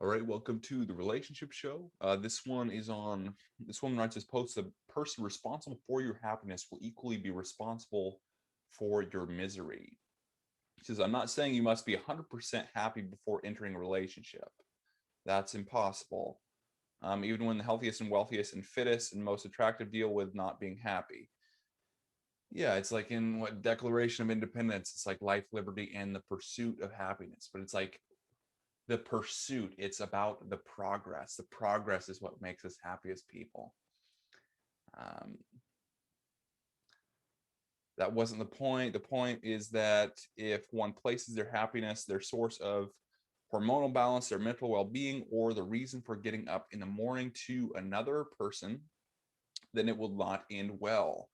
All right, welcome to the relationship show. This woman writes this post: the person responsible for your happiness will equally be responsible for your misery. She says, I'm not saying you must be 100% happy before entering a relationship. That's impossible. Even when the healthiest and wealthiest and fittest and most attractive deal with not being happy. Yeah, it's like in what Declaration of Independence, it's like life, liberty, and the pursuit of happiness. But it's like the pursuit, it's about the progress is what makes us happy as people. um, that wasn't the point. The point is that if one places their happiness, their source of hormonal balance, their mental well-being, or the reason for getting up in the morning to another person, then it will not end well.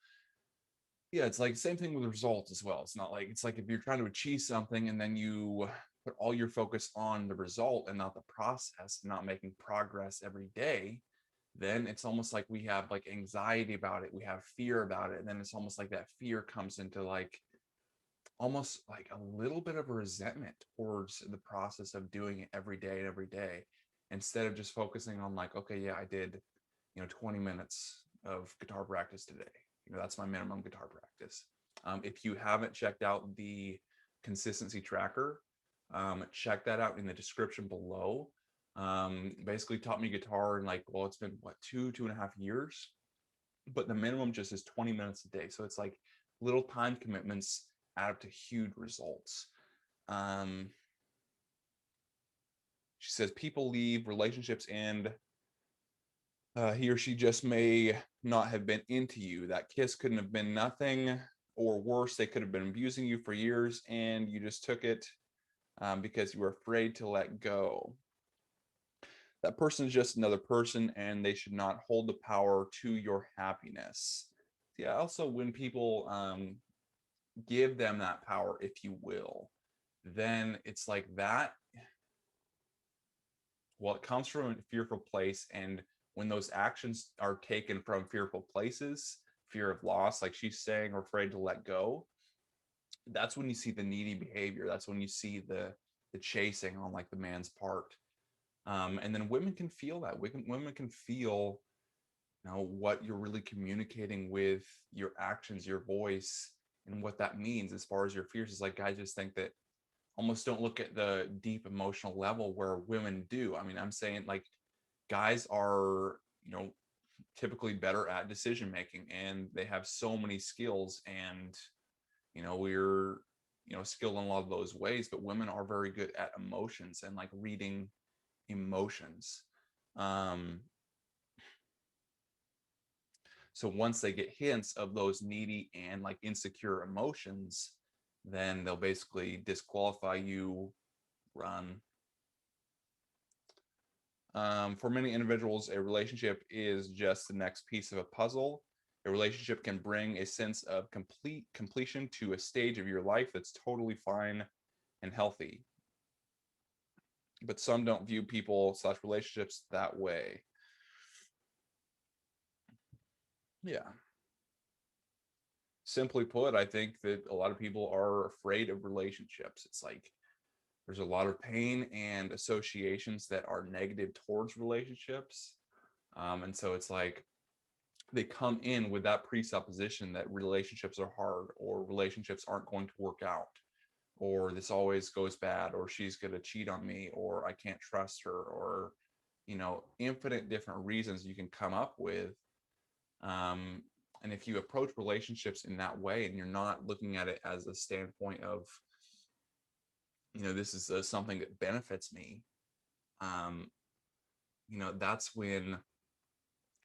Yeah, it's like same thing with results as well. It's like if you're trying to achieve something and then you put all your focus on the result and not the process, not making progress every day, then it's almost like we have like anxiety about it, we have fear about it, and then it's almost like that fear comes into like almost like a little bit of a resentment towards the process of doing it every day, instead of just focusing on like, okay, yeah, I did 20 minutes of guitar practice today. That's my minimum guitar practice. If you haven't checked out the consistency tracker, check that out in the description below. Basically taught me guitar in like, well, it's been what, 2.5 years, but the minimum just is 20 minutes a day. So it's like little time commitments add up to huge results. Um, she says people leave relationships, and he or she just may not have been into you. That kiss couldn't have been nothing, or worse, they could have been abusing you for years, and you just took it because you were afraid to let go. That person is just another person, and they should not hold the power to your happiness. Yeah, also when people give them that power, if you will, then it's like that. Well, it comes from a fearful place, and when those actions are taken from fearful places, fear of loss, like she's saying, or afraid to let go, that's when you see the needy behavior. That's when you see the chasing on like the man's part. And then women can feel that. Women can feel, what you're really communicating with your actions, your voice, and what that means as far as your fears. Is like, I just think that almost don't look at the deep emotional level where women do. I mean, I'm saying like guys are, typically better at decision making, and they have so many skills, and we're skilled in a lot of those ways, but women are very good at emotions and like reading emotions. um so once they get hints of those needy and like insecure emotions, then they'll basically disqualify you, run. For many individuals, a relationship is just the next piece of a puzzle. A relationship can bring a sense of completion to a stage of your life that's totally fine and healthy. But some don't view people/relationships that way. Yeah. Simply put, I think that a lot of people are afraid of relationships. It's like there's a lot of pain and associations that are negative towards relationships. And so it's like they come in with that presupposition that relationships are hard, or relationships aren't going to work out, or this always goes bad, or she's going to cheat on me, or I can't trust her, or infinite different reasons you can come up with. um, and if you approach relationships in that way, and you're not looking at it as a standpoint of, this is something that benefits me, um, that's when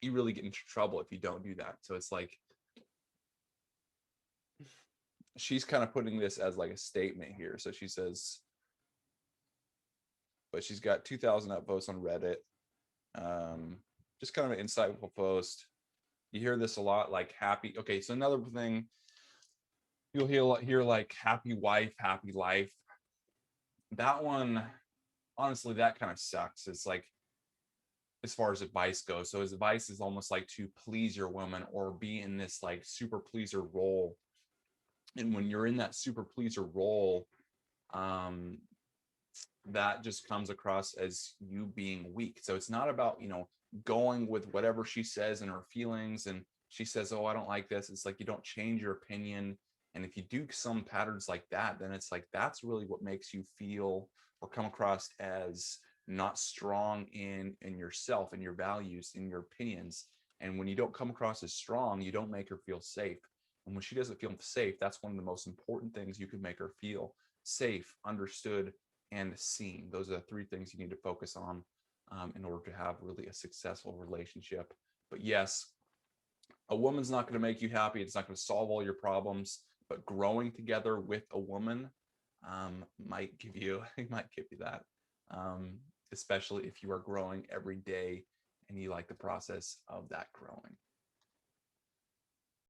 you really get into trouble if you don't do that. So it's like she's kind of putting this as like a statement here. So she says, but she's got 2,000 upvotes on Reddit. Um, just kind of an insightful post. You hear this a lot, like happy. Okay, so another thing you'll hear like happy wife, happy life. That one, honestly, that kind of sucks. It's like as far as advice goes. So his advice is almost like to please your woman or be in this like super pleaser role. And when you're in that super pleaser role, um, that just comes across as you being weak. So it's not about, going with whatever she says and her feelings. And she says, oh, I don't like this. It's like you don't change your opinion. And if you do some patterns like that, then it's like that's really what makes you feel or come across as not strong in yourself and your values, in your opinions. And when you don't come across as strong, you don't make her feel safe. And when she doesn't feel safe, that's one of the most important things you can make her feel: safe, understood, and seen. Those are the three things you need to focus on in order to have really a successful relationship. But yes, a woman's not going to make you happy. It's not going to solve all your problems. But growing together with a woman might give you that, especially if you are growing every day and you like the process of that growing.